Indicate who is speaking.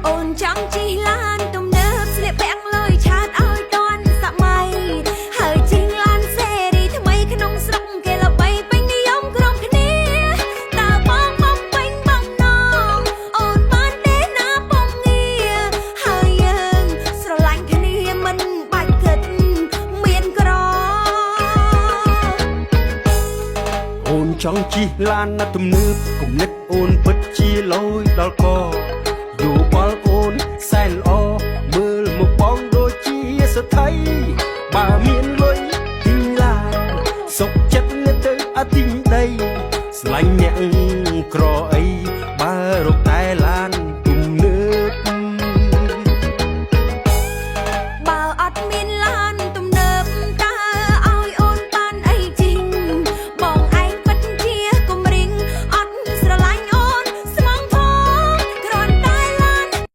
Speaker 1: អូនចង់ជិះឡានទំនើបស្លៀកពាក់លយឆាតឲ្យទាន់សម័យហើយជិះឡានស៊េរីថ្មីក្នុងស្រុកគេល្បីពេញនិយមក្រុមគ្នាតើបងបំពេញបំណងអូនបានទេណាពងងារហើយយើងស្រឡាញ់គ្នាមិនបាច់គិតមានក្រ
Speaker 2: អូនចង់ជិះឡានណាទំនើបគំនិតអូនពិតជាលយដល់កយោបល់អូនសែនល្អមើលមកបងដូចជាស្ថ័យបើមានលុយទិញឡានសុខចិត្តនៅទៅអទិញដីស្លាញ់អ្នកក្រ